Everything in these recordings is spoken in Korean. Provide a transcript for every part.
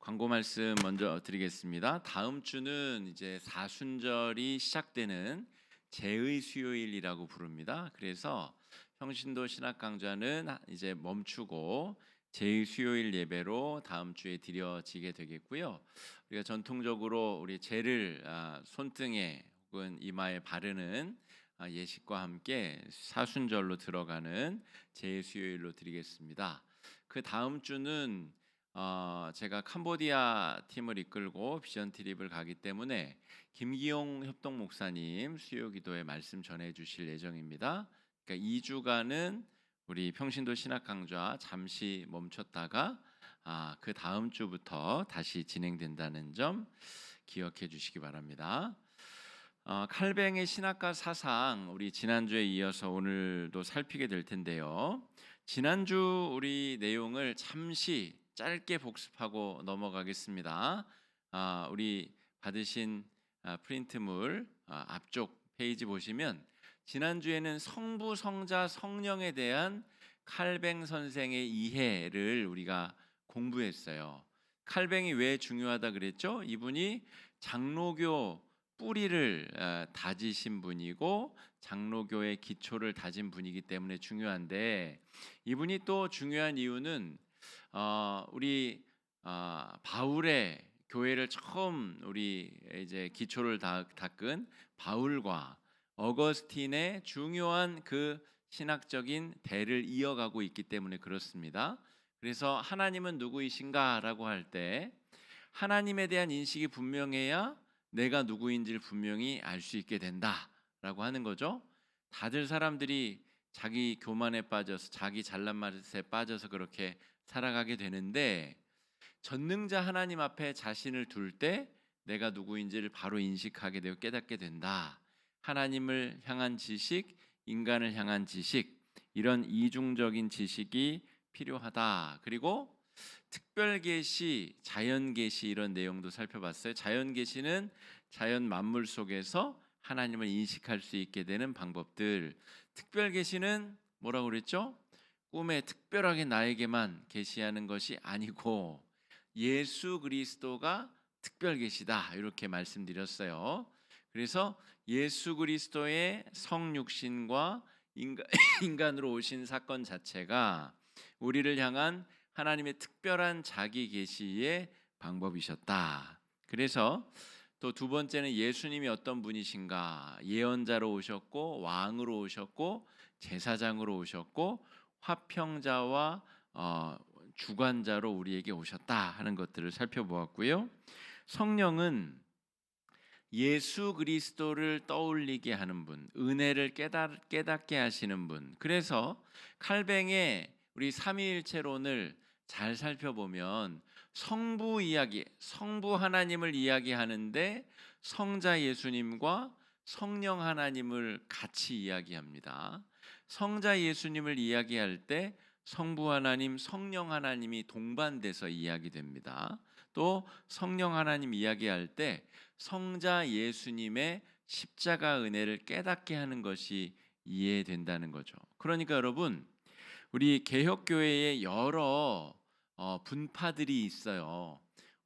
광고 말씀 먼저 드리겠습니다. 다음 주는 이제 사순절이 시작되는 제의 수요일이라고 부릅니다. 그래서 평신도 신학 강좌는 이제 멈추고 제의 수요일 예배로 다음 주에 드려지게 되겠고요. 우리가 전통적으로 우리 제를 손등에 혹은 이마에 바르는 예식과 함께 사순절로 들어가는 제의 수요일로 드리겠습니다. 그 다음 주는 제가 캄보디아 팀을 이끌고 비전 트립을 가기 때문에 김기용 협동 목사님 수요 기도에 말씀 전해 주실 예정입니다. 그러니까 2주간은 우리 평신도 신학 강좌 잠시 멈췄다가 그 다음 주부터 다시 진행된다는 점 기억해 주시기 바랍니다. 칼뱅의 신학과 사상 우리 지난주에 이어서 오늘도 살피게 될 텐데요. 지난주 우리 내용을 잠시 짧게 복습하고 넘어가겠습니다. 우리 받으신 프린트물 앞쪽 페이지 보시면 지난주에는 성부, 성자, 성령에 대한 칼뱅 선생의 이해를 우리가 공부했어요. 칼뱅이 왜 중요하다 그랬죠? 이분이 장로교 뿌리를 다지신 분이고 장로교의 기초를 다진 분이기 때문에 중요한데, 이분이 또 중요한 이유는 우리 바울의 교회를 처음 우리 이제 기초를 닦은 바울과 어거스틴의 중요한 그 신학적인 대를 이어가고 있기 때문에 그렇습니다. 그래서 하나님은 누구이신가라고 할 때 하나님에 대한 인식이 분명해야 내가 누구인지를 분명히 알 수 있게 된다라고 하는 거죠. 다들 사람들이 자기 교만에 빠져서 자기 잘난 맛에 빠져서 그렇게 살아가게 되는데, 전능자 하나님 앞에 자신을 둘 때 내가 누구인지를 바로 인식하게 되고 깨닫게 된다. 하나님을 향한 지식, 인간을 향한 지식, 이런 이중적인 지식이 필요하다. 그리고 특별계시, 자연계시 이런 내용도 살펴봤어요. 자연계시는 자연 만물 속에서 하나님을 인식할 수 있게 되는 방법들. 특별계시는 뭐라고 그랬죠? 꿈에 특별하게 나에게만 계시하는 것이 아니고 예수 그리스도가 특별계시다, 이렇게 말씀드렸어요. 그래서 예수 그리스도의 성육신과 인간으로 오신 사건 자체가 우리를 향한 하나님의 특별한 자기 계시의 방법이셨다. 그래서 또 두 번째는 예수님이 어떤 분이신가, 예언자로 오셨고 왕으로 오셨고 제사장으로 오셨고 화평자와 주관자로 우리에게 오셨다 하는 것들을 살펴보았고요. 성령은 예수 그리스도를 떠올리게 하는 분, 은혜를 깨닫게 하시는 분. 그래서 칼뱅의 우리 삼위일체론을 잘 살펴보면 성부 이야기, 성부 하나님을 이야기하는데 성자 예수님과 성령 하나님을 같이 이야기합니다. 성자 예수님을 이야기할 때 성부 하나님, 성령 하나님이 동반돼서 이야기됩니다. 또 성령 하나님 이야기할 때 성자 예수님의 십자가 은혜를 깨닫게 하는 것이 이해된다는 거죠. 그러니까 여러분, 우리 개혁교회에 여러 분파들이 있어요.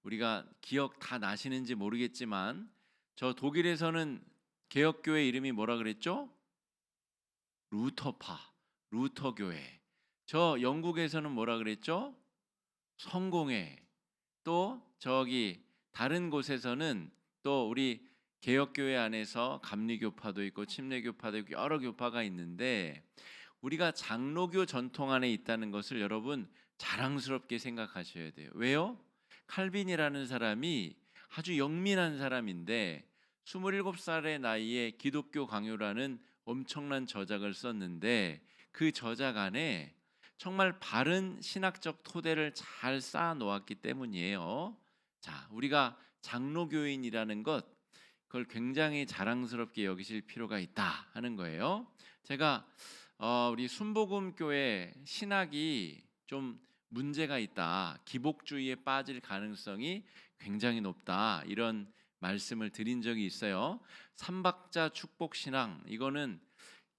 우리가 기억 다 나시는지 모르겠지만 저 독일에서는 개혁교회 이름이 뭐라 그랬죠? 루터파, 루터교회. 저 영국에서는 뭐라 그랬죠? 성공회. 또 저기 다른 곳에서는 또 우리 개혁교회 안에서 감리교파도 있고 침례교파도 있고 여러 교파가 있는데, 우리가 장로교 전통 안에 있다는 것을 여러분 자랑스럽게 생각하셔야 돼요. 왜요? 칼빈이라는 사람이 아주 영민한 사람인데 27살의 나이에 기독교 강요라는 엄청난 저작을 썼는데, 그 저작 안에 정말 바른 신학적 토대를 잘 쌓아 놓았기 때문이에요. 자, 우리가 장로교인이라는 것, 그걸 굉장히 자랑스럽게 여기실 필요가 있다 하는 거예요. 제가 우리 순복음교회 신학이 좀 문제가 있다, 기복주의에 빠질 가능성이 굉장히 높다, 이런 말씀을 드린 적이 있어요. 삼박자 축복신앙, 이거는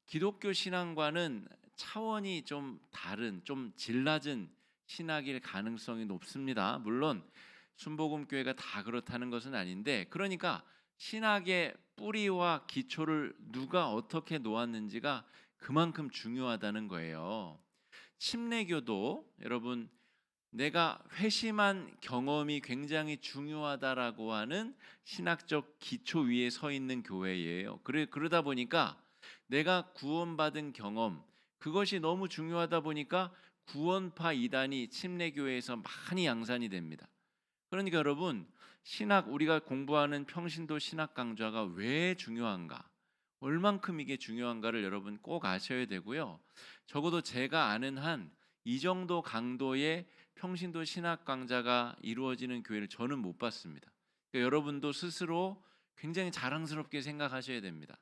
기독교 신앙과는 차원이 좀 다른, 좀 질 낮은 신학일 가능성이 높습니다. 물론 순복음교회가 다 그렇다는 것은 아닌데, 그러니까 신학의 뿌리와 기초를 누가 어떻게 놓았는지가 그만큼 중요하다는 거예요. 침례교도 여러분, 내가 회심한 경험이 굉장히 중요하다라고 하는 신학적 기초 위에 서 있는 교회예요. 그러다 보니까 내가 구원받은 경험, 그것이 너무 중요하다 보니까 구원파 이단이 침례교회에서 많이 양산이 됩니다. 그러니까 여러분, 신학, 우리가 공부하는 평신도 신학 강좌가 왜 중요한가, 얼만큼 이게 중요한가를 여러분 꼭 아셔야 되고요. 적어도 제가 아는 한 이 정도 강도의 평신도 신학 강좌가 이루어지는 교회를 저는 못 봤습니다. 그러니까 여러분도 스스로 굉장히 자랑스럽게 생각하셔야 됩니다.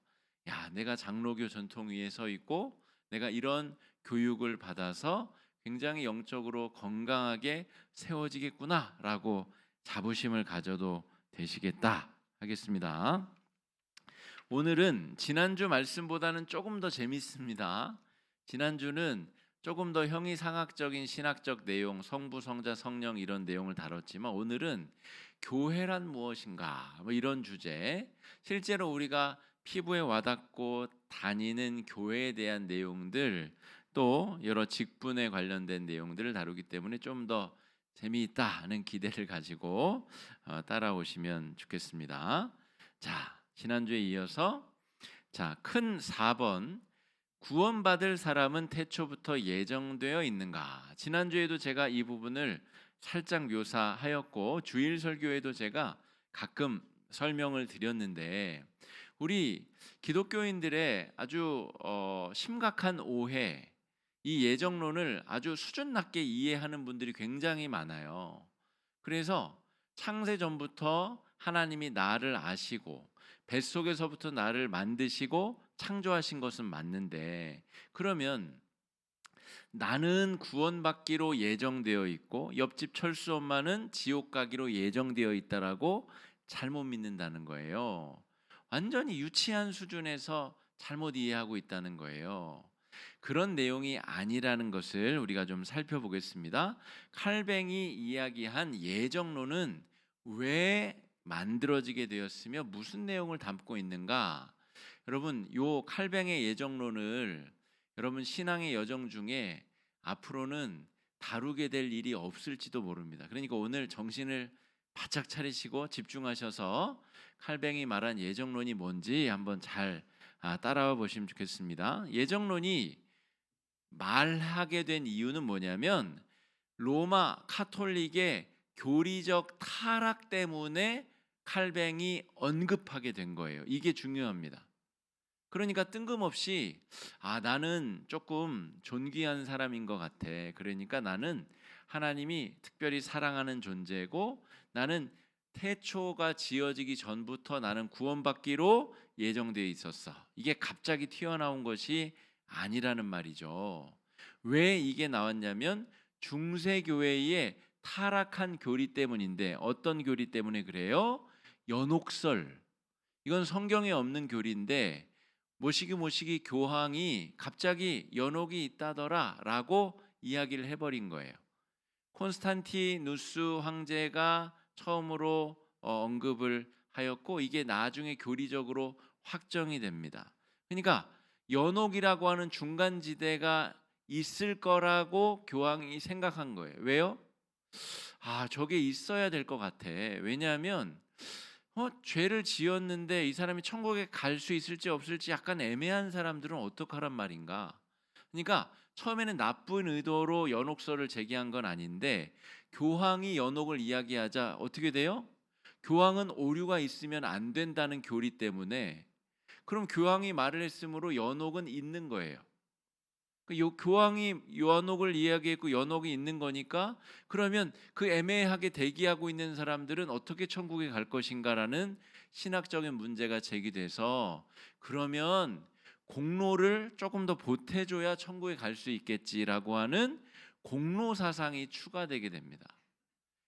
야, 내가 장로교 전통 위에 서 있고 내가 이런 교육을 받아서 굉장히 영적으로 건강하게 세워지겠구나라고 자부심을 가져도 되시겠다 하겠습니다. 오늘은 지난주 말씀보다는 조금 더 재밌습니다. 지난주는 조금 더 형이상학적인 신학적 내용, 성부, 성자, 성령 이런 내용을 다뤘지만 오늘은 교회란 무엇인가 뭐 이런 주제, 실제로 우리가 피부에 와닿고 다니는 교회에 대한 내용들, 또 여러 직분에 관련된 내용들을 다루기 때문에 좀 더 재미있다 하는 기대를 가지고 따라오시면 좋겠습니다. 자, 지난주에 이어서 큰 4번, 구원받을 사람은 태초부터 예정되어 있는가. 지난주에도 제가 이 부분을 살짝 묘사하였고 주일 설교에도 제가 가끔 설명을 드렸는데, 우리 기독교인들의 아주 심각한 오해, 이 예정론을 아주 수준 낮게 이해하는 분들이 굉장히 많아요. 그래서 창세 전부터 하나님이 나를 아시고 뱃속에서부터 나를 만드시고 창조하신 것은 맞는데, 그러면 나는 구원받기로 예정되어 있고 옆집 철수 엄마는 지옥 가기로 예정되어 있다라고 잘못 믿는다는 거예요. 완전히 유치한 수준에서 잘못 이해하고 있다는 거예요. 그런 내용이 아니라는 것을 우리가 좀 살펴보겠습니다. 칼뱅이 이야기한 예정론은 왜 만들어지게 되었으며 무슨 내용을 담고 있는가? 여러분, 요 칼뱅의 예정론을 여러분 신앙의 여정 중에 앞으로는 다루게 될 일이 없을지도 모릅니다. 그러니까 오늘 정신을 바짝 차리시고 집중하셔서 칼뱅이 말한 예정론이 뭔지 한번 잘 따라와 보시면 좋겠습니다. 예정론이 말하게 된 이유는 뭐냐면 로마 카톨릭의 교리적 타락 때문에 칼뱅이 언급하게 된 거예요. 이게 중요합니다. 그러니까 뜬금없이 나는 조금 존귀한 사람인 것 같아. 그러니까 나는 하나님이 특별히 사랑하는 존재고 나는 태초가 지어지기 전부터 나는 구원받기로 예정되어 있었어. 이게 갑자기 튀어나온 것이 아니라는 말이죠. 왜 이게 나왔냐면 중세교회의 타락한 교리 때문인데, 어떤 교리 때문에 그래요? 연옥설. 이건 성경에 없는 교리인데 모시기 교황이 갑자기 연옥이 있다더라 라고 이야기를 해버린 거예요. 콘스탄티누스 황제가 처음으로 언급을 하였고 이게 나중에 교리적으로 확정이 됩니다. 그러니까 연옥이라고 하는 중간지대가 있을 거라고 교황이 생각한 거예요. 왜요? 저게 있어야 될 것 같아. 왜냐하면 죄를 지었는데 이 사람이 천국에 갈 수 있을지 없을지 약간 애매한 사람들은 어떡하란 말인가. 그러니까 처음에는 나쁜 의도로 연옥설을 제기한 건 아닌데 교황이 연옥을 이야기하자 어떻게 돼요? 교황은 오류가 있으면 안 된다는 교리 때문에, 그럼 교황이 말을 했으므로 연옥은 있는 거예요. 교황이 연옥을 이야기했고 연옥이 있는 거니까 그러면 그 애매하게 대기하고 있는 사람들은 어떻게 천국에 갈 것인가라는 신학적인 문제가 제기돼서, 그러면 공로를 조금 더 보태줘야 천국에 갈 수 있겠지라고 하는 공로 사상이 추가되게 됩니다.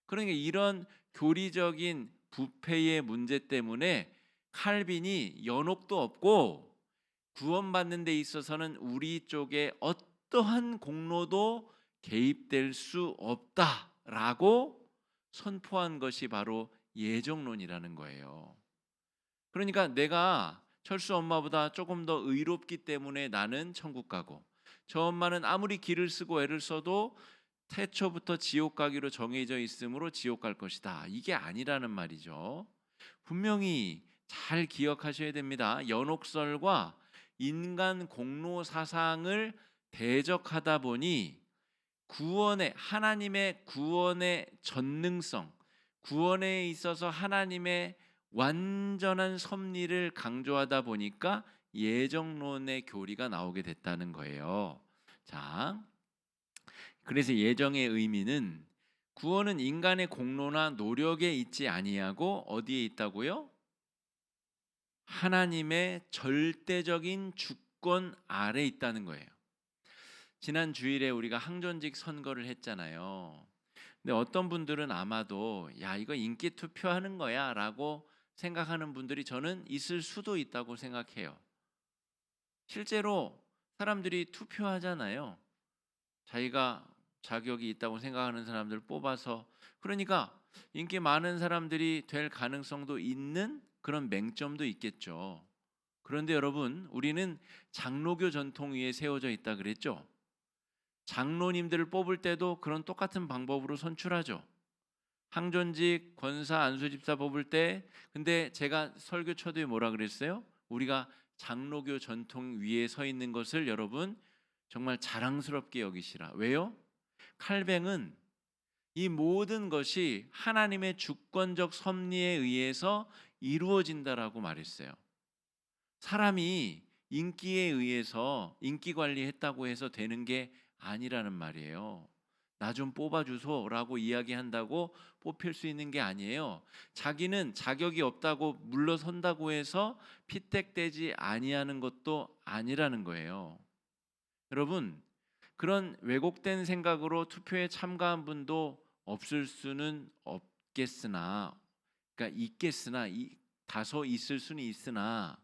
그러니까 이런 교리적인 부패의 문제 때문에 칼빈이 연옥도 없고 구원받는 데 있어서는 우리 쪽에 어떠한 공로도 개입될 수 없다라고 선포한 것이 바로 예정론이라는 거예요. 그러니까 내가 철수 엄마보다 조금 더 의롭기 때문에 나는 천국 가고, 저 엄마는 아무리 기를 쓰고 애를 써도 태초부터 지옥 가기로 정해져 있으므로 지옥 갈 것이다. 이게 아니라는 말이죠. 분명히 잘 기억하셔야 됩니다. 연옥설과 인간 공로 사상을 대적하다 보니 하나님의 구원의 전능성, 구원에 있어서 하나님의 완전한 섭리를 강조하다 보니까 예정론의 교리가 나오게 됐다는 거예요. 자, 그래서 예정의 의미는 구원은 인간의 공로나 노력에 있지 아니하고 어디에 있다고요? 하나님의 절대적인 주권 아래 있다는 거예요. 지난 주일에 우리가 항존직 선거를 했잖아요. 근데 어떤 분들은 아마도 야, 이거 인기 투표하는 거야 라고 생각하는 분들이 저는 있을 수도 있다고 생각해요. 실제로 사람들이 투표하잖아요. 자기가 자격이 있다고 생각하는 사람들 뽑아서, 그러니까 인기 많은 사람들이 될 가능성도 있는 그런 맹점도 있겠죠. 그런데 여러분, 우리는 장로교 전통 위에 세워져 있다 그랬죠. 장로님들을 뽑을 때도 그런 똑같은 방법으로 선출하죠. 항존직, 권사, 안수집사 뽑을 때, 근데 제가 설교 초대에 뭐라 그랬어요? 우리가 장로교 전통 위에 서 있는 것을 여러분 정말 자랑스럽게 여기시라. 왜요? 칼뱅은 이 모든 것이 하나님의 주권적 섭리에 의해서 이루어진다라고 말했어요. 사람이 인기에 의해서 인기 관리했다고 해서 되는 게 아니라는 말이에요. 나 좀 뽑아주소라고 이야기한다고 뽑힐 수 있는 게 아니에요. 자기는 자격이 없다고 물러선다고 해서 피택되지 아니하는 것도 아니라는 거예요. 여러분, 그런 왜곡된 생각으로 투표에 참가한 분도 없을 수는 없겠으나, 그러니까 있겠으나, 다소 있을 수는 있으나,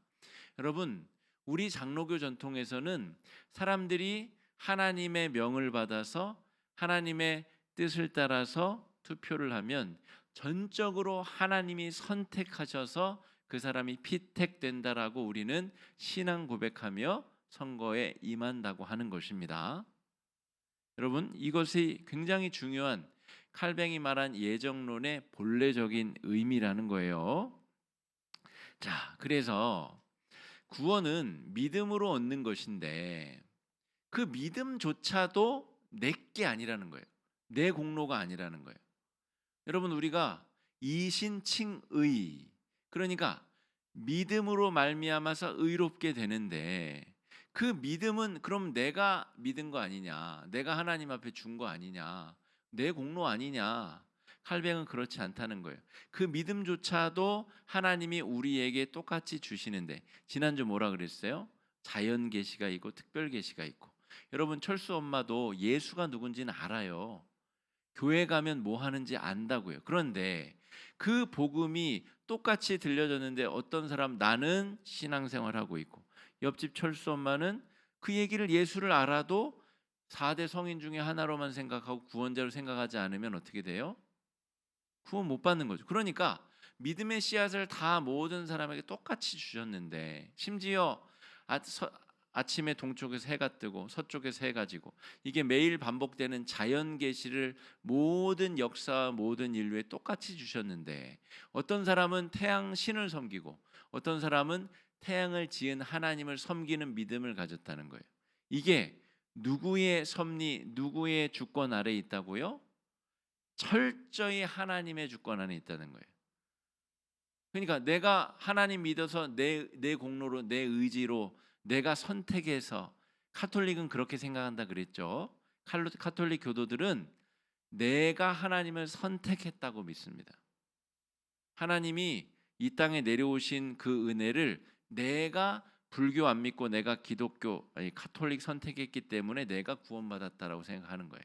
여러분, 우리 장로교 전통에서는 사람들이 하나님의 명을 받아서 하나님의 뜻을 따라서 투표를 하면 전적으로 하나님이 선택하셔서 그 사람이 피택된다라고 우리는 신앙 고백하며 선거에 임한다고 하는 것입니다. 여러분, 이것이 굉장히 중요한 칼뱅이 말한 예정론의 본래적인 의미라는 거예요. 자, 그래서 구원은 믿음으로 얻는 것인데 그 믿음조차도 내게 아니라는 거예요. 내 공로가 아니라는 거예요. 여러분, 우리가 이신칭의, 그러니까 믿음으로 말미암아서 의롭게 되는데 그 믿음은 그럼 내가 믿은 거 아니냐, 내가 하나님 앞에 준 거 아니냐, 내 공로 아니냐. 칼뱅은 그렇지 않다는 거예요. 그 믿음조차도 하나님이 우리에게 똑같이 주시는데, 지난주 뭐라 그랬어요? 자연 계시가 있고 특별 계시가 있고. 여러분, 철수 엄마도 예수가 누군지는 알아요. 교회 가면 뭐 하는지 안다고요. 그런데 그 복음이 똑같이 들려졌는데 어떤 사람, 나는 신앙생활하고 있고 옆집 철수 엄마는 그 얘기를, 예수를 알아도 4대 성인 중에 하나로만 생각하고 구원자로 생각하지 않으면 어떻게 돼요? 구원 못 받는 거죠. 그러니까 믿음의 씨앗을 다 모든 사람에게 똑같이 주셨는데, 심지어 아침에 동쪽에서 해가 뜨고 서쪽에서 해가 지고, 이게 매일 반복되는 자연 계시를 모든 역사와 모든 인류에 똑같이 주셨는데, 어떤 사람은 태양 신을 섬기고 어떤 사람은 태양을 지은 하나님을 섬기는 믿음을 가졌다는 거예요. 이게 누구의 섭리, 누구의 주권 아래에 있다고요? 철저히 하나님의 주권 안에 있다는 거예요. 그러니까 내가 하나님 믿어서 내 공로로, 내 의지로, 내가 선택해서, 카톨릭은 그렇게 생각한다 그랬죠. 카톨릭 교도들은 내가 하나님을 선택했다고 믿습니다. 하나님이 이 땅에 내려오신 그 은혜를 내가 불교 안 믿고 내가 기독교, 아니 카톨릭 선택했기 때문에 내가 구원받았다라고 생각하는 거예요.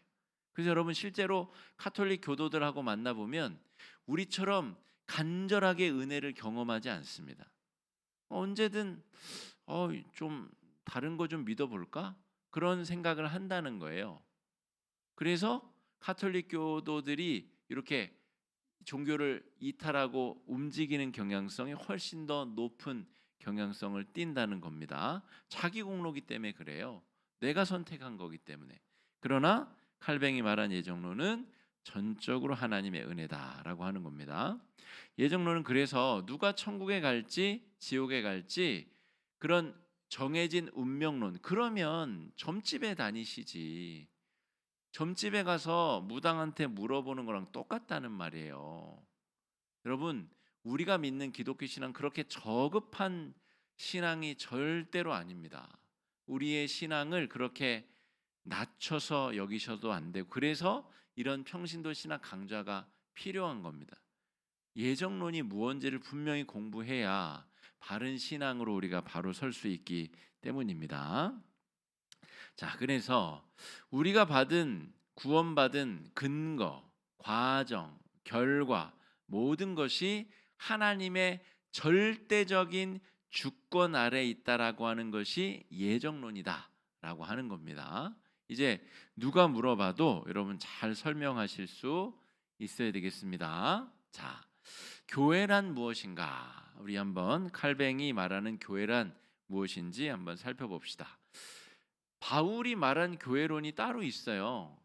그래서 여러분, 실제로 카톨릭 교도들하고 만나보면 우리처럼 간절하게 은혜를 경험하지 않습니다. 언제든 좀 다른 거 좀 믿어볼까? 그런 생각을 한다는 거예요. 그래서 카톨릭 교도들이 이렇게 종교를 이탈하고 움직이는 경향성이 훨씬 더 높은 경향성을 띈다는 겁니다. 자기 공로기 때문에 그래요. 내가 선택한 거기 때문에. 그러나 칼뱅이 말한 예정론은 전적으로 하나님의 은혜다라고 하는 겁니다. 예정론은 그래서 누가 천국에 갈지 지옥에 갈지 그런 정해진 운명론, 그러면 점집에 다니시지. 점집에 가서 무당한테 물어보는 거랑 똑같다는 말이에요. 여러분, 우리가 믿는 기독교 신앙 그렇게 저급한 신앙이 절대로 아닙니다. 우리의 신앙을 그렇게 낮춰서 여기셔도 안 되고, 그래서 이런 평신도 신학 강좌가 필요한 겁니다. 예정론이 무언지를 분명히 공부해야 바른 신앙으로 우리가 바로 설 수 있기 때문입니다. 자, 그래서 우리가 구원받은 근거, 과정, 결과 모든 것이 하나님의 절대적인 주권 아래에 있다라고 하는 것이 예정론이다라고 하는 겁니다. 이제 누가 물어봐도 여러분 잘 설명하실 수 있어야 되겠습니다. 자, 교회란 무엇인가? 우리 한번 칼뱅이 말하는 교회란 무엇인지 한번 살펴봅시다. 바울이 말한 교회론이 따로 있어요.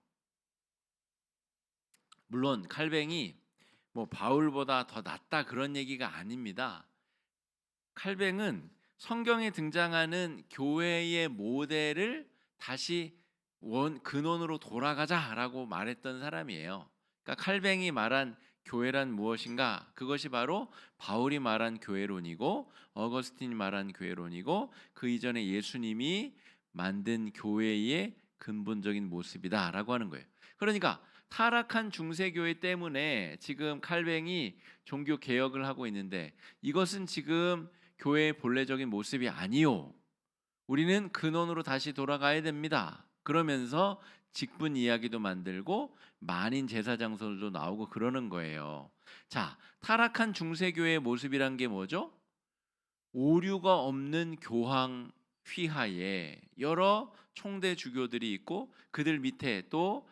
물론 칼뱅이 뭐 바울보다 더 낫다 그런 얘기가 아닙니다. 칼뱅은 성경에 등장하는 교회의 모델을 다시 근원으로 돌아가자라고 말했던 사람이에요. 그러니까 칼뱅이 말한 교회란 무엇인가? 그것이 바로 바울이 말한 교회론이고 어거스틴이 말한 교회론이고 그 이전에 예수님이 만든 교회의 근본적인 모습이다라고 하는 거예요. 그러니까 타락한 중세교회 때문에 지금 칼뱅이 종교 개혁을 하고 있는데 이것은 지금 교회의 본래적인 모습이 아니요. 우리는 근원으로 다시 돌아가야 됩니다. 그러면서 직분 이야기도 만들고 만인 제사 장소도 나오고 그러는 거예요. 자, 타락한 중세교회의 모습이란 게 뭐죠? 오류가 없는 교황 휘하에 여러 총대 주교들이 있고 그들 밑에 또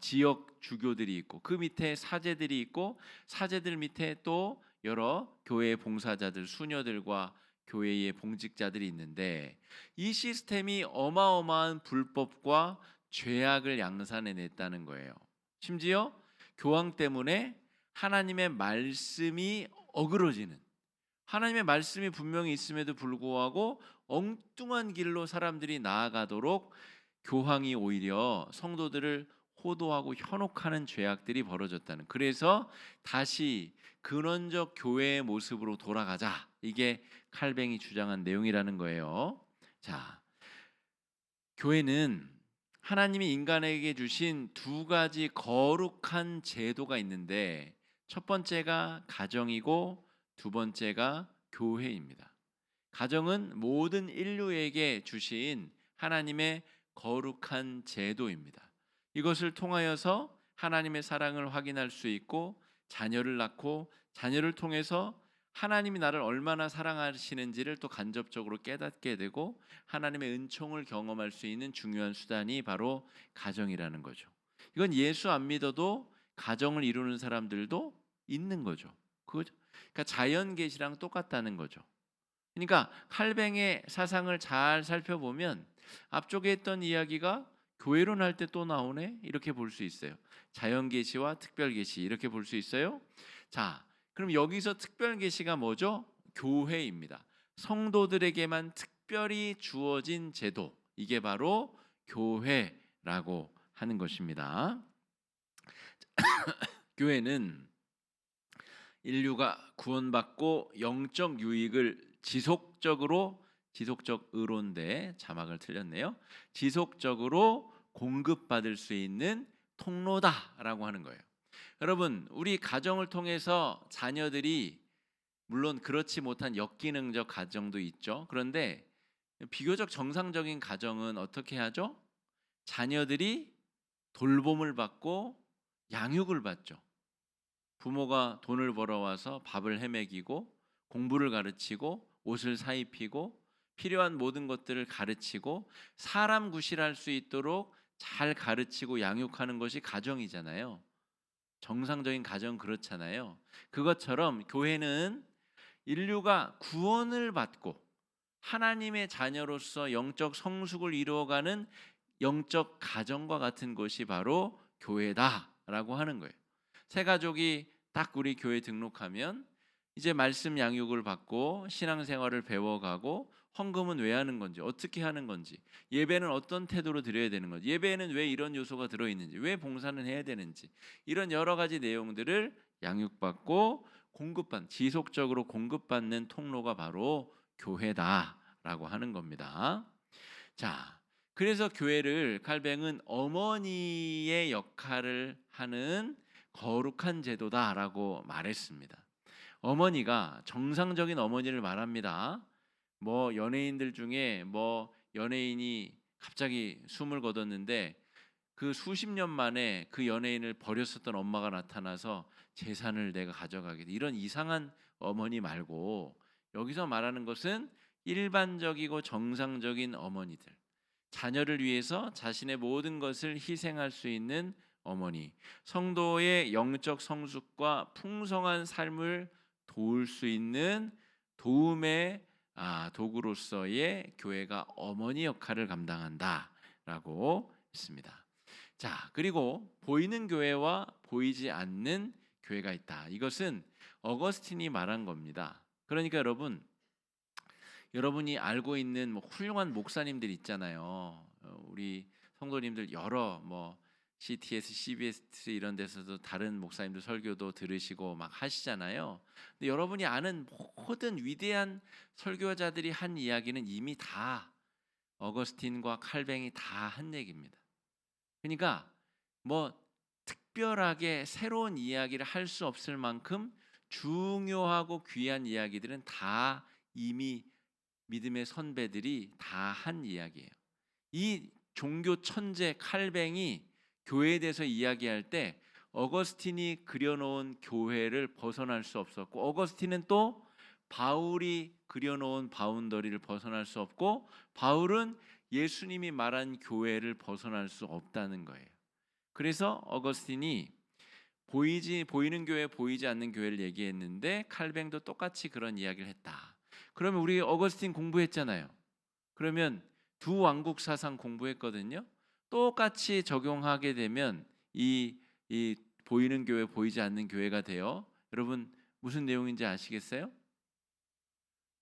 지역 주교들이 있고 그 밑에 사제들이 있고 사제들 밑에 또 여러 교회의 봉사자들 수녀들과 교회의 봉직자들이 있는데 이 시스템이 어마어마한 불법과 죄악을 양산해냈다는 거예요. 심지어 교황 때문에 하나님의 말씀이 어그러지는, 하나님의 말씀이 분명히 있음에도 불구하고 엉뚱한 길로 사람들이 나아가도록 교황이 오히려 성도들을 호도하고 현혹하는 죄악들이 벌어졌다는, 그래서 다시 근원적 교회의 모습으로 돌아가자, 이게 칼뱅이 주장한 내용이라는 거예요. 자, 교회는 하나님이 인간에게 주신 두 가지 거룩한 제도가 있는데 첫 번째가 가정이고 두 번째가 교회입니다. 가정은 모든 인류에게 주신 하나님의 거룩한 제도입니다. 이것을 통하여서 하나님의 사랑을 확인할 수 있고 자녀를 낳고 자녀를 통해서 하나님이 나를 얼마나 사랑하시는지를 또 간접적으로 깨닫게 되고 하나님의 은총을 경험할 수 있는 중요한 수단이 바로 가정이라는 거죠. 이건 예수 안 믿어도 가정을 이루는 사람들도 있는 거죠. 그러니까 자연 계시랑 똑같다는 거죠. 그러니까 칼뱅의 사상을 잘 살펴보면 앞쪽에 했던 이야기가 교회론 할 때 또 나오네, 이렇게 볼 수 있어요. 자연 계시와 특별 계시 이렇게 볼 수 있어요. 자, 그럼 여기서 특별 계시가 뭐죠? 교회입니다. 성도들에게만 특별히 주어진 제도, 이게 바로 교회라고 하는 것입니다. 교회는 인류가 구원받고 영적 유익을 지속적 의론데 자막을 틀렸네요. 지속적으로 공급받을 수 있는 통로다라고 하는 거예요. 여러분, 우리 가정을 통해서 자녀들이, 물론 그렇지 못한 역기능적 가정도 있죠. 그런데 비교적 정상적인 가정은 어떻게 하죠? 자녀들이 돌봄을 받고 양육을 받죠. 부모가 돈을 벌어와서 밥을 해먹이고 공부를 가르치고 옷을 사입히고 필요한 모든 것들을 가르치고 사람 구실할 수 있도록 잘 가르치고 양육하는 것이 가정이잖아요. 정상적인 가정 그렇잖아요. 그것처럼 교회는 인류가 구원을 받고 하나님의 자녀로서 영적 성숙을 이루어가는 영적 가정과 같은 것이 바로 교회다라고 하는 거예요. 새 가족이 딱 우리 교회 등록하면 이제 말씀 양육을 받고 신앙생활을 배워가고 헌금은 왜 하는 건지, 어떻게 하는 건지, 예배는 어떤 태도로 드려야 되는 건지, 예배에는 왜 이런 요소가 들어있는지, 왜 봉사는 해야 되는지, 이런 여러 가지 내용들을 양육받고 지속적으로 공급받는 통로가 바로 교회다라고 하는 겁니다. 자, 그래서 교회를 칼뱅은 어머니의 역할을 하는 거룩한 제도다라고 말했습니다. 어머니가 정상적인 어머니를 말합니다. 뭐 연예인들 중에 뭐 연예인이 갑자기 숨을 거뒀는데 그 수십 년 만에 그 연예인을 버렸었던 엄마가 나타나서 재산을 내가 가져가겠다, 이런 이상한 어머니 말고 여기서 말하는 것은 일반적이고 정상적인 어머니들, 자녀를 위해서 자신의 모든 것을 희생할 수 있는 어머니, 성도의 영적 성숙과 풍성한 삶을 도울 수 있는 도움의 도구로서의 교회가 어머니 역할을 감당한다라고 했습니다. 자, 그리고 보이는 교회와 보이지 않는 교회가 있다. 이것은 어거스틴이 말한 겁니다. 그러니까 여러분이 알고 있는 뭐 훌륭한 목사님들 있잖아요. 우리 성도님들 여러 뭐 CTS, CBS 이런 데서도 다른 목사님들 설교도 들으시고 막 하시잖아요. 근데 여러분이 아는 모든 위대한 설교자들이 한 이야기는 이미 다 어거스틴과 칼뱅이 다 한 얘기입니다. 그러니까 뭐 특별하게 새로운 이야기를 할 수 없을 만큼 중요하고 귀한 이야기들은 다 이미 믿음의 선배들이 다 한 이야기예요. 이 종교 천재 칼뱅이 교회에 대해서 이야기할 때 어거스틴이 그려놓은 교회를 벗어날 수 없었고, 어거스틴은 또 바울이 그려놓은 바운더리를 벗어날 수 없고, 바울은 예수님이 말한 교회를 벗어날 수 없다는 거예요. 그래서 어거스틴이 보이는 교회, 보이지 않는 교회를 얘기했는데 칼뱅도 똑같이 그런 이야기를 했다. 그러면 우리 어거스틴 공부했잖아요. 그러면 두 왕국 사상 공부했거든요. 똑같이 적용하게 되면 이 보이는 교회, 보이지 않는 교회가 돼요. 여러분 무슨 내용인지 아시겠어요?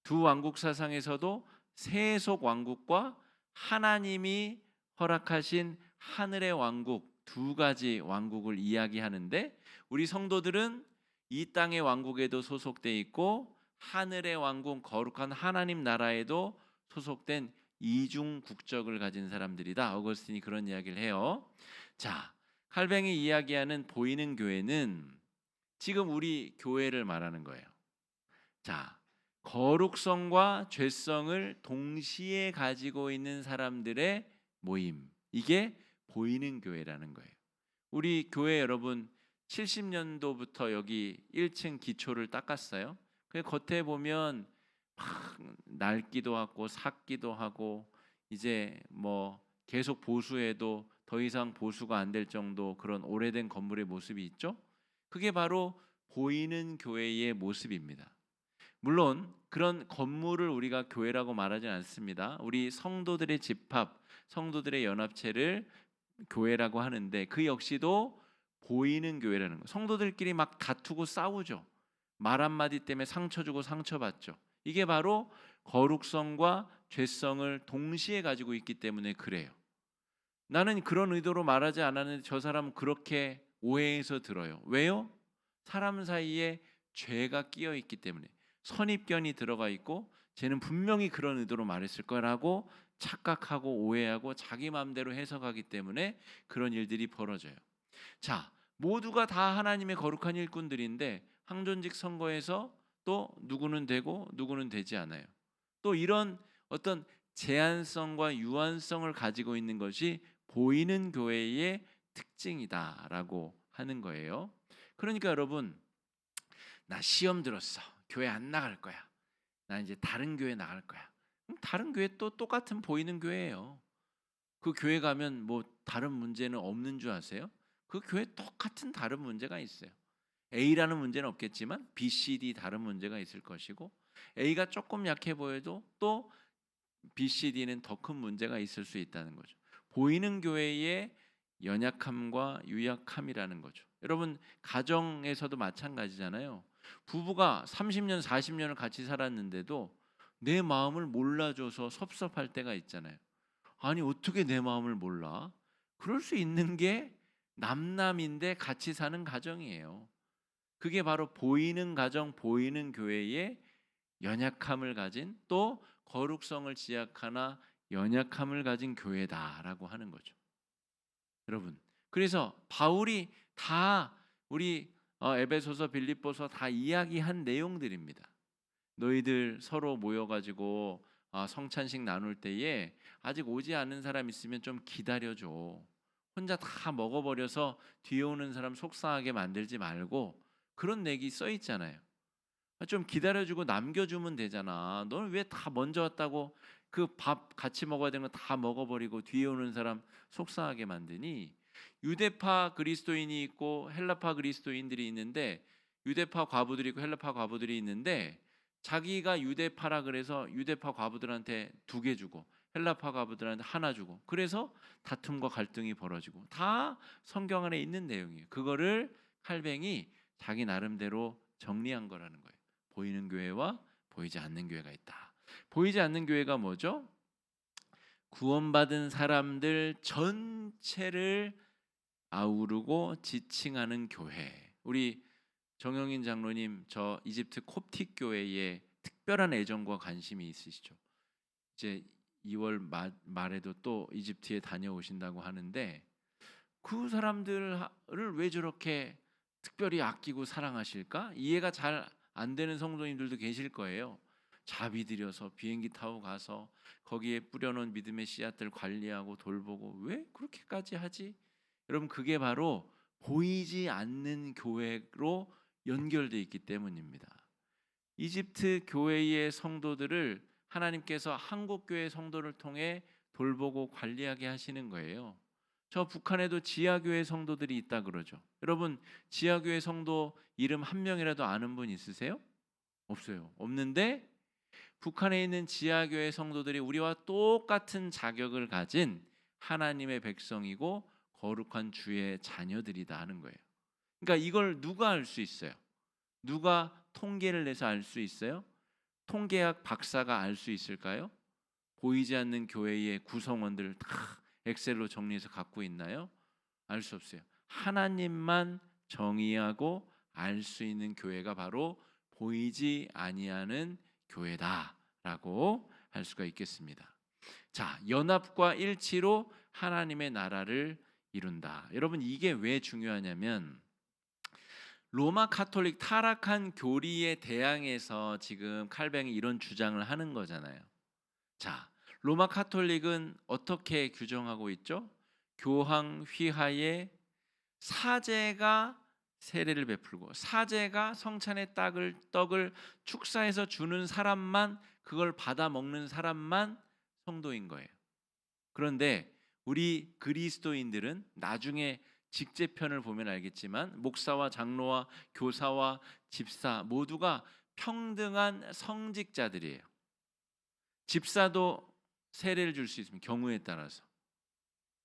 두 왕국 사상에서도 세속 왕국과 하나님이 허락하신 하늘의 왕국, 두 가지 왕국을 이야기하는데, 우리 성도들은 이 땅의 왕국에도 소속돼 있고 하늘의 왕국, 거룩한 하나님 나라에도 소속된 이중 국적을 가진 사람들이다. 어거스틴이 그런 이야기를 해요. 자, 칼뱅이 이야기하는 보이는 교회는 지금 우리 교회를 말하는 거예요. 자, 거룩성과 죄성을 동시에 가지고 있는 사람들의 모임, 이게 보이는 교회라는 거예요. 우리 교회 여러분 70년도부터 여기 1층 기초를 닦았어요. 그 겉에 보면 막 낡기도 하고 삭기도 하고 이제 뭐 계속 보수해도 더 이상 보수가 안 될 정도 그런 오래된 건물의 모습이 있죠. 그게 바로 보이는 교회의 모습입니다. 물론 그런 건물을 우리가 교회라고 말하지 않습니다. 우리 성도들의 집합, 성도들의 연합체를 교회라고 하는데 그 역시도 보이는 교회라는 거예요. 성도들끼리 막 다투고 싸우죠. 말 한마디 때문에 상처 주고 상처받죠. 이게 바로 거룩성과 죄성을 동시에 가지고 있기 때문에 그래요. 나는 그런 의도로 말하지 않았는데 저 사람은 그렇게 오해해서 들어요. 왜요? 사람 사이에 죄가 끼어 있기 때문에, 선입견이 들어가 있고 쟤는 분명히 그런 의도로 말했을 거라고 착각하고 오해하고 자기 마음대로 해석하기 때문에 그런 일들이 벌어져요. 자, 모두가 다 하나님의 거룩한 일꾼들인데 항존직 선거에서 또 누구는 되고 누구는 되지 않아요. 또 이런 어떤 제한성과 유한성을 가지고 있는 것이 보이는 교회의 특징이다라고 하는 거예요. 그러니까 여러분, 나 시험 들었어. 교회 안 나갈 거야. 나 이제 다른 교회 나갈 거야. 다른 교회 또 똑같은 보이는 교회예요. 그 교회 가면 뭐 다른 문제는 없는 줄 아세요? 그 교회 똑같은 다른 문제가 있어요. A라는 문제는 없겠지만 B, C, D 다른 문제가 있을 것이고 A가 조금 약해 보여도 또 B, C, D는 더 큰 문제가 있을 수 있다는 거죠. 보이는 교회의 연약함과 유약함이라는 거죠. 여러분 가정에서도 마찬가지잖아요. 부부가 30년, 40년을 같이 살았는데도 내 마음을 몰라줘서 섭섭할 때가 있잖아요. 아니 어떻게 내 마음을 몰라? 그럴 수 있는 게 남남인데 같이 사는 가정이에요. 그게 바로 보이는 가정, 보이는 교회의 연약함을 가진 또 거룩성을 지약하나 연약함을 가진 교회다라고 하는 거죠. 여러분. 그래서 바울이 다 우리 에베소서, 빌립보서 다 이야기한 내용들입니다. 너희들 서로 모여 가지고 성찬식 나눌 때에 아직 오지 않은 사람 있으면 좀 기다려 줘. 혼자 다 먹어 버려서 뒤에 오는 사람 속상하게 만들지 말고 그런 내기 써 있잖아요. 좀 기다려 주고 남겨 주면 되잖아. 너는 왜 다 먼저 왔다고 그 밥 같이 먹어야 되는 거 다 먹어 버리고 뒤에 오는 사람 속상하게 만드니? 유대파 그리스도인이 있고 헬라파 그리스도인들이 있는데 유대파 과부들이 있고 헬라파 과부들이 있는데 자기가 유대파라 그래서 유대파 과부들한테 2개 주고 헬라파 과부들한테 하나 주고 그래서 다툼과 갈등이 벌어지고 다 성경 안에 있는 내용이에요. 그거를 칼뱅이 자기 나름대로 정리한 거라는 거예요. 보이는 교회와 보이지 않는 교회가 있다. 보이지 않는 교회가 뭐죠? 구원받은 사람들 전체를 아우르고 지칭하는 교회. 우리 정영인 장로님 저 이집트 콥틱 교회에 특별한 애정과 관심이 있으시죠. 이제 2월 말에도 또 이집트에 다녀오신다고 하는데 그 사람들을 왜 저렇게 특별히 아끼고 사랑하실까? 이해가 잘 안 되는 성도님들도 계실 거예요. 자비 들여서 비행기 타고 가서 거기에 뿌려놓은 믿음의 씨앗들 관리하고 돌보고 왜 그렇게까지 하지? 여러분 그게 바로 보이지 않는 교회로 연결되어 있기 때문입니다. 이집트 교회의 성도들을 하나님께서 한국 교회 성도를 통해 돌보고 관리하게 하시는 거예요. 저 북한에도 지하교회 성도들이 있다 그러죠. 여러분 지하교회 성도 이름 한 명이라도 아는 분 있으세요? 없어요. 없는데 북한에 있는 지하교회 성도들이 우리와 똑같은 자격을 가진 하나님의 백성이고 거룩한 주의 자녀들이다 하는 거예요. 그러니까 이걸 누가 알 수 있어요? 누가 통계를 내서 알 수 있어요? 통계학 박사가 알 수 있을까요? 보이지 않는 교회의 구성원들 다 엑셀로 정리해서 갖고 있나요? 알 수 없어요. 하나님만 정의하고 알 수 있는 교회가 바로 보이지 아니하는 교회다라고 할 수가 있겠습니다. 자, 연합과 일치로 하나님의 나라를 이룬다. 여러분 이게 왜 중요하냐면 로마 카톨릭 타락한 교리에 대항해서 지금 칼뱅이 이런 주장을 하는 거잖아요. 자, 로마 카톨릭은 어떻게 규정하고 있죠? 교황 휘하에 사제가 세례를 베풀고 사제가 성찬의 떡을 축사해서 주는 사람만 그걸 받아 먹는 사람만 성도인 거예요. 그런데 우리 그리스도인들은 나중에 직제편을 보면 알겠지만 목사와 장로와 교사와 집사 모두가 평등한 성직자들이에요. 집사도 세례를 줄 수 있습니다. 경우에 따라서.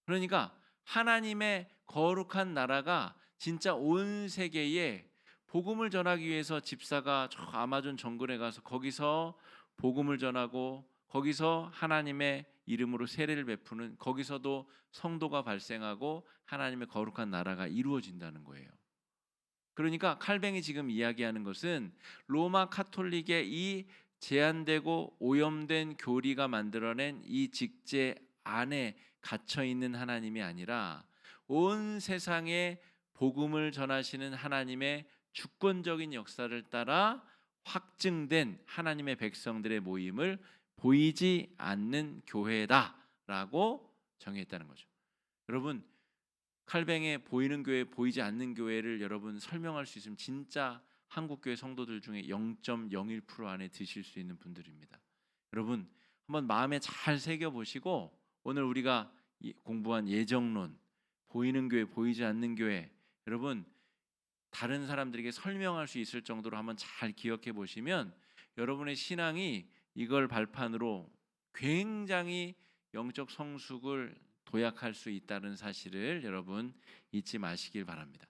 그러니까 하나님의 거룩한 나라가 진짜 온 세계에 복음을 전하기 위해서 집사가 저 아마존 정글에 가서 거기서 복음을 전하고 거기서 하나님의 이름으로 세례를 베푸는 거기서도 성도가 발생하고 하나님의 거룩한 나라가 이루어진다는 거예요. 그러니까 칼뱅이 지금 이야기하는 것은 로마 카톨릭의 이 제한되고 오염된 교리가 만들어낸 이 직제 안에 갇혀 있는 하나님이 아니라 온 세상에 복음을 전하시는 하나님의 주권적인 역사를 따라 확증된 하나님의 백성들의 모임을 보이지 않는 교회다라고 정의했다는 거죠. 여러분 칼뱅의 보이는 교회, 보이지 않는 교회를 여러분 설명할 수 있으면 진짜 한국교회 성도들 중에 0.01% 안에 드실 수 있는 분들입니다. 여러분 한번 마음에 잘 새겨보시고 오늘 우리가 공부한 예정론 보이는 교회, 보이지 않는 교회. 여러분 다른 사람들에게 설명할 수 있을 정도로 한번 잘 기억해 보시면 여러분의 신앙이 이걸 발판으로 굉장히 영적 성숙을 도약할 수 있다는 사실을 여러분 잊지 마시길 바랍니다.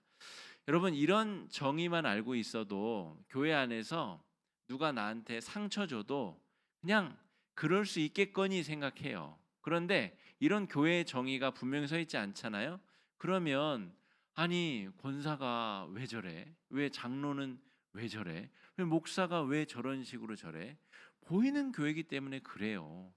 여러분 이런 정의만 알고 있어도 교회 안에서 누가 나한테 상처 줘도 그냥 그럴 수 있겠거니 생각해요. 그런데 이런 교회의 정의가 분명히 서 있지 않잖아요. 그러면 아니 권사가 왜 저래? 왜 장로는 왜 저래? 왜 목사가 왜 저런 식으로 저래? 보이는 교회이기 때문에 그래요.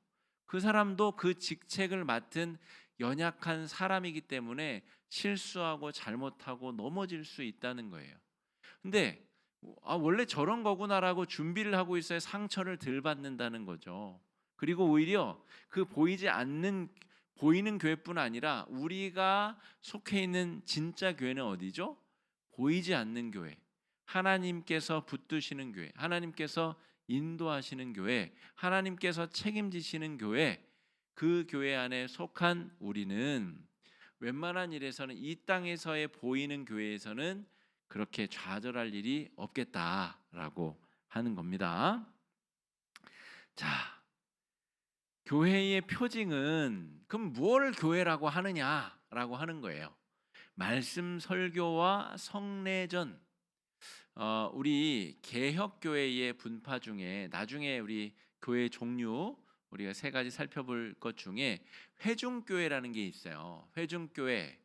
그 사람도 그 직책을 맡은 연약한 사람이기 때문에 실수하고 잘못하고 넘어질 수 있다는 거예요. 근데 원래 저런 거구나라고 준비를 하고 있어야 상처를 덜 받는다는 거죠. 그리고 오히려 그 보이는 교회뿐 아니라 우리가 속해 있는 진짜 교회는 어디죠? 보이지 않는 교회. 하나님께서 붙드시는 교회. 하나님께서 인도하시는 교회. 하나님께서 책임지시는 교회. 그 교회 안에 속한 우리는 웬만한 일에서는 이 땅에서의 보이는 교회에서는 그렇게 좌절할 일이 없겠다라고 하는 겁니다. 자, 교회의 표징은 그럼 무엇을 교회라고 하느냐라고 하는 거예요. 말씀 설교와 성례전. 우리 개혁교회의 분파 중에 나중에 우리 교회 종류 우리가 세 가지 살펴볼 것 중에 회중교회라는 게 있어요. 회중교회.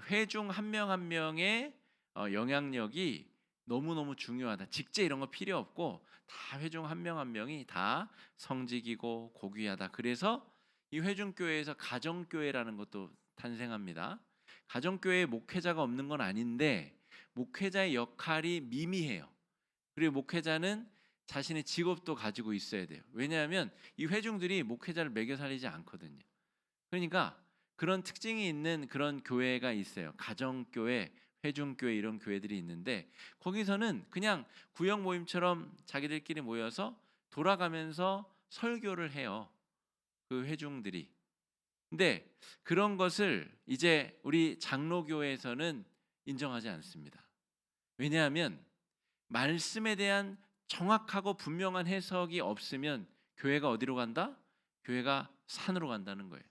회중 한 명 한 명의 영향력이 너무너무 중요하다. 직제 이런 거 필요 없고 다 회중 한 명 한 명이 다 성직이고 고귀하다. 그래서 이 회중교회에서 가정교회라는 것도 탄생합니다. 가정교회에 목회자가 없는 건 아닌데 목회자의 역할이 미미해요. 그리고 목회자는 자신의 직업도 가지고 있어야 돼요. 왜냐하면 이 회중들이 목회자를 먹여 살리지 않거든요. 그러니까 그런 특징이 있는 그런 교회가 있어요. 가정교회, 회중교회 이런 교회들이 있는데 거기서는 그냥 구역 모임처럼 자기들끼리 모여서 돌아가면서 설교를 해요. 그 회중들이. 근데 그런 것을 이제 우리 장로교회에서는 인정하지 않습니다. 왜냐하면 말씀에 대한 정확하고 분명한 해석이 없으면 교회가 어디로 간다? 교회가 산으로 간다는 거예요.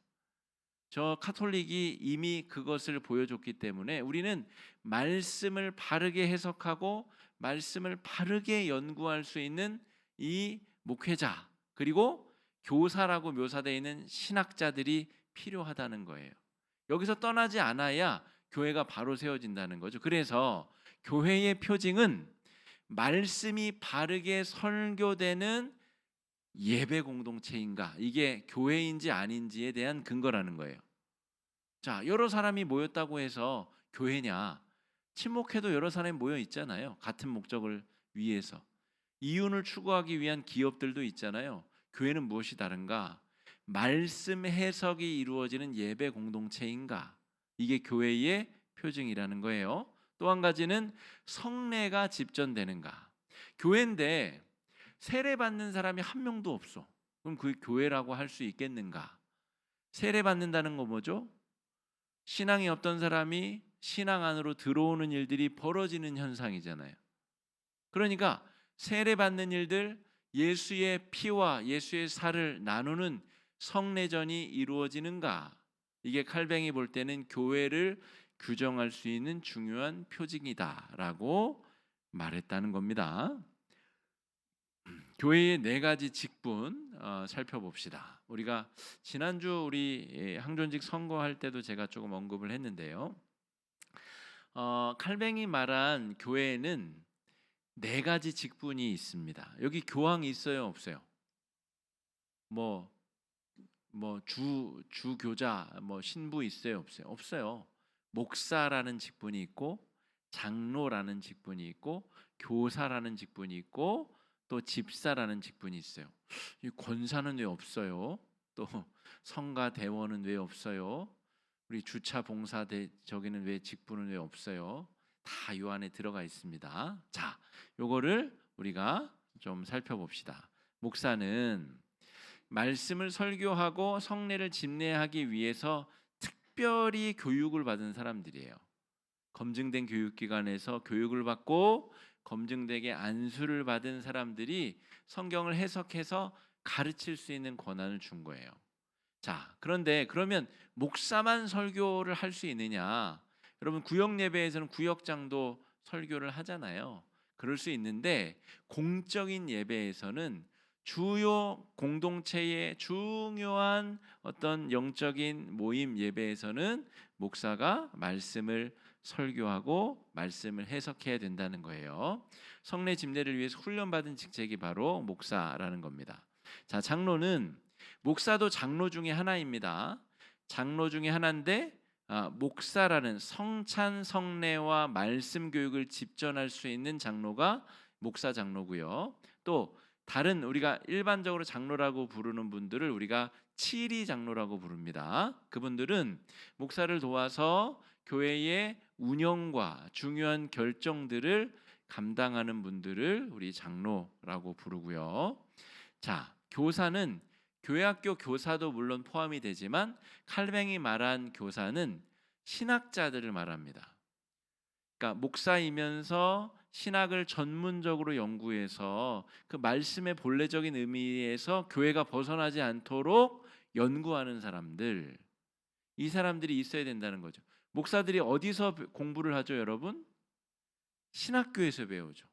저 카톨릭이 이미 그것을 보여줬기 때문에 우리는 말씀을 바르게 해석하고 말씀을 바르게 연구할 수 있는 이 목회자 그리고 교사라고 묘사되어 있는 신학자들이 필요하다는 거예요. 여기서 떠나지 않아야 교회가 바로 세워진다는 거죠. 그래서 교회의 표징은 말씀이 바르게 설교되는 예배 공동체인가? 이게 교회인지 아닌지에 대한 근거라는 거예요. 자, 여러 사람이 모였다고 해서 교회냐? 친목회도 여러 사람이 모여 있잖아요. 같은 목적을 위해서. 이윤을 추구하기 위한 기업들도 있잖아요. 교회는 무엇이 다른가? 말씀 해석이 이루어지는 예배 공동체인가? 이게 교회의 표징이라는 거예요. 또 한 가지는 성례가 집전되는가? 교회인데 세례 받는 사람이 한 명도 없어. 그럼 그게 교회라고 할 수 있겠는가? 세례 받는다는 거 뭐죠? 신앙이 없던 사람이 신앙 안으로 들어오는 일들이 벌어지는 현상이잖아요. 그러니까 세례 받는 일들, 예수의 피와 예수의 살을 나누는 성례전이 이루어지는가? 이게 칼뱅이 볼 때는 교회를 규정할 수 있는 중요한 표징이다라고 말했다는 겁니다. 교회의 네 가지 직분 살펴봅시다. 우리가 지난주 우리 항존직 선거할 때도 제가 조금 언급을 했는데요. 칼뱅이 말한 교회에는 네 가지 직분이 있습니다. 여기 교황이 있어요, 없어요? 주교자, 신부 있어요, 없어요? 없어요. 목사라는 직분이 있고, 장로라는 직분이 있고, 교사라는 직분이 있고, 또 집사라는 직분이 있어요. 이 권사는 왜 없어요? 또 성가 대원은 왜 없어요? 우리 주차 봉사 저기는 왜 직분은 왜 없어요? 다 요 안에 들어가 있습니다. 자, 요거를 우리가 좀 살펴봅시다. 목사는 말씀을 설교하고 성례를 집례하기 위해서 특별히 교육을 받은 사람들이에요. 검증된 교육기관에서 교육을 받고 검증되게 안수를 받은 사람들이 성경을 해석해서 가르칠 수 있는 권한을 준 거예요. 자, 그런데 그러면 목사만 설교를 할 수 있느냐? 여러분, 구역 예배에서는 구역장도 설교를 하잖아요. 그럴 수 있는데 공적인 예배에서는 주요 공동체의 중요한 어떤 영적인 모임 예배에서는 목사가 말씀을 설교하고 말씀을 해석해야 된다는 거예요. 성례 집례를 위해서 훈련받은 직책이 바로 목사라는 겁니다. 자, 장로는 목사도 장로 중에 하나입니다. 장로 중에 하나인데 목사라는 성찬 성례와 말씀 교육을 집전할 수 있는 장로가 목사 장로고요. 또 다른 우리가 일반적으로 장로라고 부르는 분들을 우리가 치리 장로라고 부릅니다. 그분들은 목사를 도와서 교회의 운영과 중요한 결정들을 감당하는 분들을 우리 장로라고 부르고요. 자, 교사는 교회학교 교사도 물론 포함이 되지만 칼뱅이 말한 교사는 신학자들을 말합니다. 그러니까 목사이면서 신학을 전문적으로 연구해서 그 말씀의 본래적인 의미에서 교회가 벗어나지 않도록 연구하는 사람들, 이 사람들이 있어야 된다는 거죠. 목사들이 어디서 공부를 하죠, 여러분? 신학교에서 배우죠.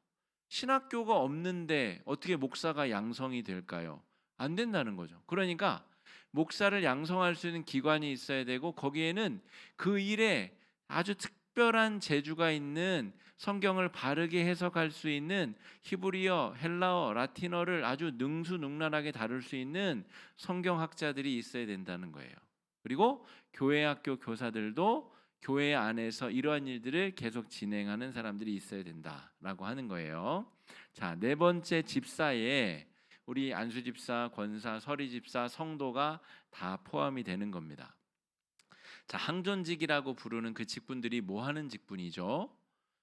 신학교가 없는데 어떻게 목사가 양성이 될까요? 안 된다는 거죠. 그러니까 목사를 양성할 수 있는 기관이 있어야 되고 거기에는 그 일에 아주 특별한 재주가 있는 성경을 바르게 해석할 수 있는 히브리어, 헬라어, 라틴어를 아주 능수능란하게 다룰 수 있는 성경학자들이 있어야 된다는 거예요. 그리고 교회 학교 교사들도 교회 안에서 이러한 일들을 계속 진행하는 사람들이 있어야 된다라고 하는 거예요. 자, 네 번째 집사에 우리 안수 집사, 권사, 서리 집사, 성도가 다 포함이 되는 겁니다. 자, 항존직이라고 부르는 그 직분들이 뭐 하는 직분이죠?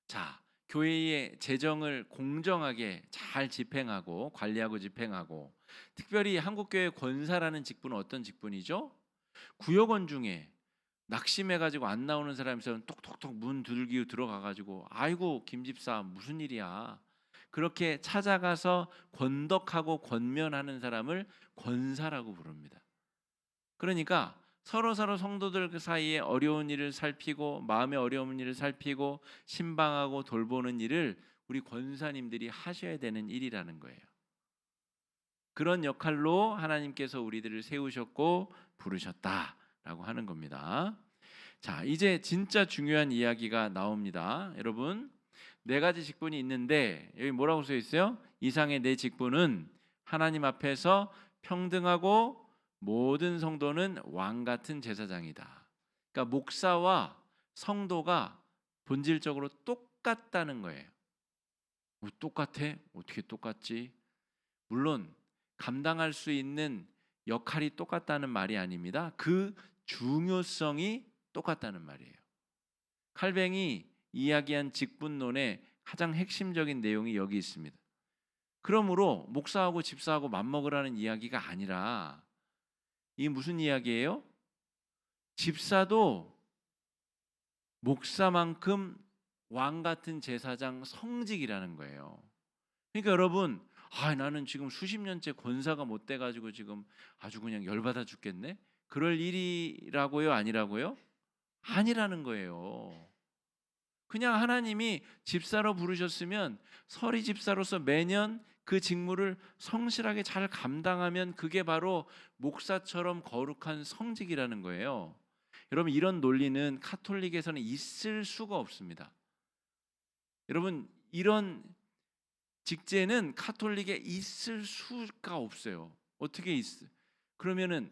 자, 교회의 재정을 공정하게 잘 집행하고 관리하고 집행하고, 특별히 한국교회 권사라는 직분은 어떤 직분이죠? 구역원 중에 낙심해가지고 안 나오는 사람이 있으면 톡톡톡 문 두들기고 들어가가지고 아이고 김 집사 무슨 일이야, 그렇게 찾아가서 권덕하고 권면하는 사람을 권사라고 부릅니다. 그러니까 서로 성도들 그 사이에 어려운 일을 살피고 마음의 어려운 일을 살피고 신방하고 돌보는 일을 우리 권사님들이 하셔야 되는 일이라는 거예요. 그런 역할로 하나님께서 우리들을 세우셨고 부르셨다라고 하는 겁니다. 자, 이제 진짜 중요한 이야기가 나옵니다. 여러분, 네 가지 직분이 있는데 여기 뭐라고 써 있어요? 이상의 네 직분은 하나님 앞에서 평등하고 모든 성도는 왕 같은 제사장이다. 그러니까 목사와 성도가 본질적으로 똑같다는 거예요. 똑같아? 어떻게 똑같지? 물론 감당할 수 있는 역할이 똑같다는 말이 아닙니다. 그 중요성이 똑같다는 말이에요. 칼뱅이 이야기한 직분론의 가장 핵심적인 내용이 여기 있습니다. 그러므로 목사하고 집사하고 맞먹으라는 이야기가 아니라 이 무슨 이야기예요? 집사도 목사만큼 왕 같은 제사장 성직이라는 거예요. 그러니까 여러분, 나는 지금 수십 년째 권사가 못 돼가지고 지금 아주 그냥 열받아 죽겠네? 그럴 일이라고요? 아니라고요? 아니라는 거예요. 그냥 하나님이 집사로 부르셨으면 서리 집사로서 매년 그 직무를 성실하게 잘 감당하면 그게 바로 목사처럼 거룩한 성직이라는 거예요. 여러분, 이런 논리는 카톨릭에서는 있을 수가 없습니다. 여러분, 이런 직제는 카톨릭에 있을 수가 없어요. 어떻게 그러면은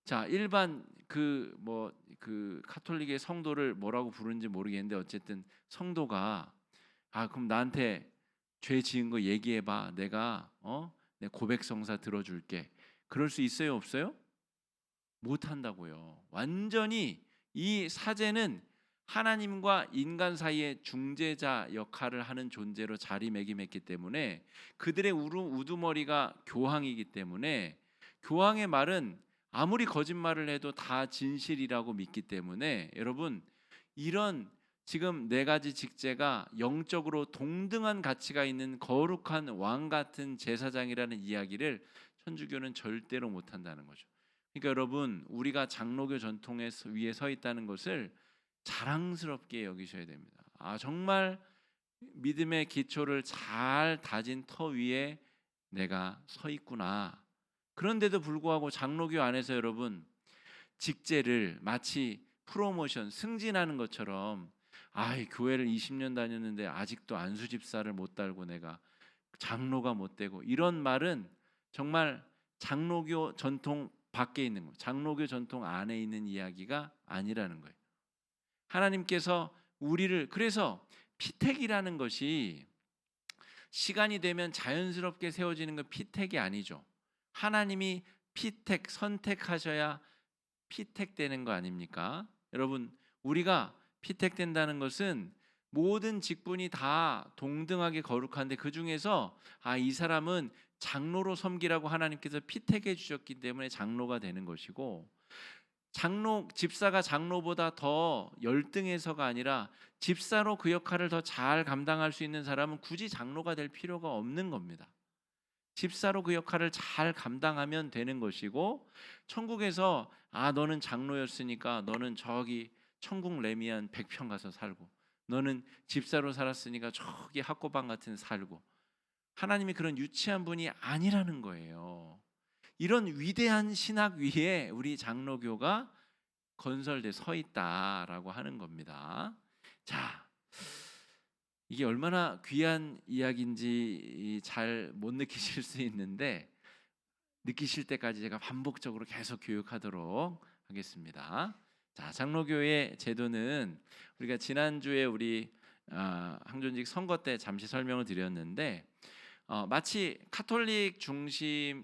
자, 일반 그 카톨릭의 성도를 뭐라고 부르는지 모르겠는데 어쨌든 성도가 그럼 나한테 죄 지은 거 얘기해 봐. 내가 내 고백 성사 들어줄게. 그럴 수 있어요, 없어요? 못 한다고요. 완전히 이 사제는 하나님과 인간 사이의 중재자 역할을 하는 존재로 자리매김했기 때문에 그들의 우두머리가 교황이기 때문에 교황의 말은 아무리 거짓말을 해도 다 진실이라고 믿기 때문에 여러분, 이런 지금 네 가지 직제가 영적으로 동등한 가치가 있는 거룩한 왕 같은 제사장이라는 이야기를 천주교는 절대로 못 한다는 거죠. 그러니까 여러분, 우리가 장로교 전통에 위에 서 있다는 것을 자랑스럽게 여기셔야 됩니다. 정말 믿음의 기초를 잘 다진 터 위에 내가 서 있구나. 그런데도 불구하고 장로교 안에서 여러분, 직제를 마치 프로모션, 승진하는 것처럼 교회를 20년 다녔는데 아직도 안수 집사를 못 달고 내가 장로가 못 되고, 이런 말은 정말 장로교 전통 밖에 있는 거, 장로교 전통 안에 있는 이야기가 아니라는 거예요. 하나님께서 우리를, 그래서 피택이라는 것이 시간이 되면 자연스럽게 세워지는 건 피택이 아니죠. 하나님이 피택, 선택하셔야 피택되는 거 아닙니까? 여러분, 우리가 피택된다는 것은 모든 직분이 다 동등하게 거룩한데 그 중에서 이 사람은 장로로 섬기라고 하나님께서 피택해 주셨기 때문에 장로가 되는 것이고, 집사가 장로보다 더 열등해서가 아니라 집사로 그 역할을 더 잘 감당할 수 있는 사람은 굳이 장로가 될 필요가 없는 겁니다. 집사로 그 역할을 잘 감당하면 되는 것이고, 천국에서 너는 장로였으니까 너는 저기 천국 레미안 100평 가서 살고, 너는 집사로 살았으니까 저기 학고방 같은 살고, 하나님이 그런 유치한 분이 아니라는 거예요. 이런 위대한 신학 위에 우리 장로교가 건설돼 서 있다라고 하는 겁니다. 자, 이게 얼마나 귀한 이야기인지 잘 못 느끼실 수 있는데, 느끼실 때까지 제가 반복적으로 계속 교육하도록 하겠습니다. 자, 장로교의 제도는 우리가 지난주에 우리 항존직 선거 때 잠시 설명을 드렸는데, 마치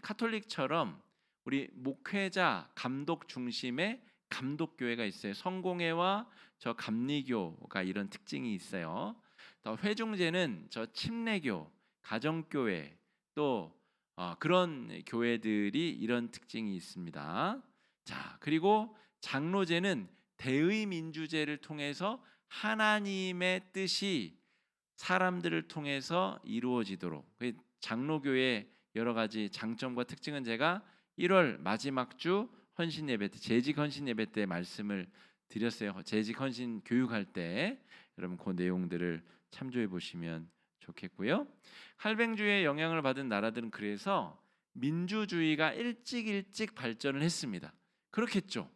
카톨릭처럼 우리 목회자 감독 중심의 감독교회가 있어요. 성공회와 저 감리교가 이런 특징이 있어요. 또 회중제는 저 침례교, 가정교회, 또 그런 교회들이 이런 특징이 있습니다. 자, 그리고 장로제는 대의민주제를 통해서 하나님의 뜻이 사람들을 통해서 이루어지도록, 장로교의 여러 가지 장점과 특징은 제가 1월 마지막 주 헌신 예배 때, 재직 헌신 예배 때 말씀을 드렸어요. 재직 헌신 교육할 때 여러분 그 내용들을 참조해 보시면 좋겠고요. 할뱅주의 영향을 받은 나라들은 그래서 민주주의가 일찍 발전을 했습니다. 그렇겠죠.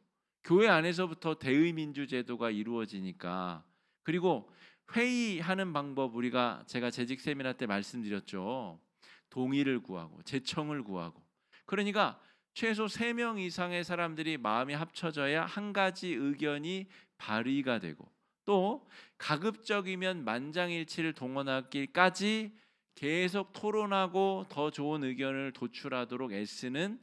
교회 안에서부터 대의민주 제도가 이루어지니까. 그리고 회의하는 방법, 제가 재직 세미나 때 말씀드렸죠. 동의를 구하고 제청을 구하고, 그러니까 최소 3명 이상의 사람들이 마음이 합쳐져야 한 가지 의견이 발의가 되고, 또 가급적이면 만장일치를 동원하기까지 계속 토론하고 더 좋은 의견을 도출하도록 애쓰는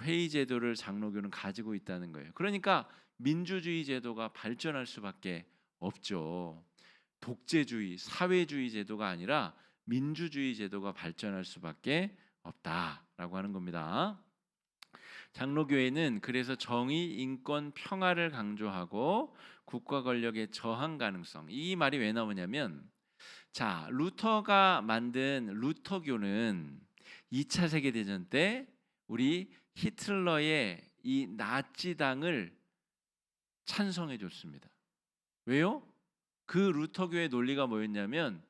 회의 제도를 장로교는 가지고 있다는 거예요. 그러니까 민주주의 제도가 발전할 수밖에 없죠. 독재주의, 사회주의 제도가 아니라 민주주의 제도가 발전할 수밖에 없다라고 하는 겁니다. 장로교회는 그래서 정의, 인권, 평화를 강조하고 국가 권력의 저항 가능성. 이 말이 왜 나오냐면, 자, 루터가 만든 루터교는 2차 세계대전 때 우리 히틀러의 이 나치당을 찬성해 줬습니다. 왜요? 그 루터교의 논리가 뭐였냐면,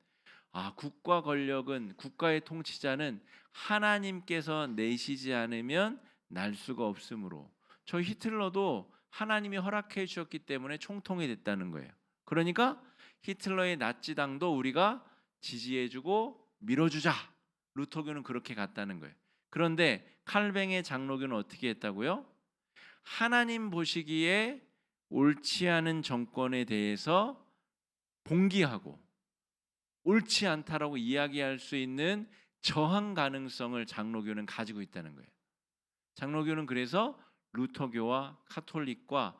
국가 권력은, 국가의 통치자는 하나님께서 내시지 않으면 날 수가 없으므로, 저 히틀러도 하나님이 허락해 주셨기 때문에 총통이 됐다는 거예요. 그러니까 히틀러의 나치당도 우리가 지지해주고 밀어주자. 루터교는 그렇게 갔다는 거예요. 그런데 칼뱅의 장로교는 어떻게 했다고요? 하나님 보시기에 옳지 않은 정권에 대해서 봉기하고 옳지 않다라고 이야기할 수 있는 저항 가능성을 장로교는 가지고 있다는 거예요. 장로교는 그래서 루터교와 카톨릭과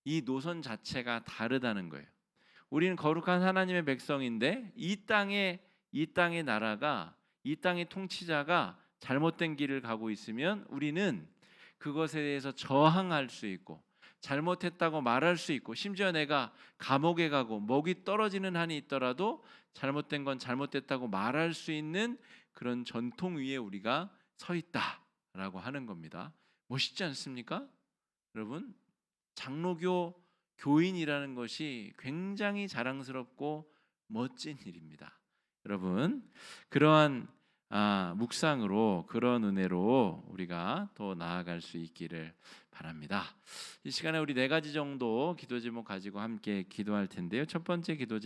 이 노선 자체가 다르다는 거예요. 우리는 거룩한 하나님의 백성인데 이 땅의 나라가, 이 땅의 통치자가 잘못된 길을 가고 있으면 우리는 그것에 대해서 저항할 수 있고 잘못했다고 말할 수 있고 심지어 내가 감옥에 가고 목이 떨어지는 한이 있더라도 잘못된 건 잘못됐다고 말할 수 있는 그런 전통 위에 우리가 서 있다라고 하는 겁니다. 멋있지 않습니까? 여러분, 장로교 교인이라는 것이 굉장히 자랑스럽고 멋진 일입니다. 여러분, 그러한 묵상으로 그런 은혜로 우리가 더 나아갈 수 있기를 바랍니다. 이 시간에 우리 네 가지 정도 기도 제목 가지고 함께 기도할 텐데요. 첫 번째 기도 제목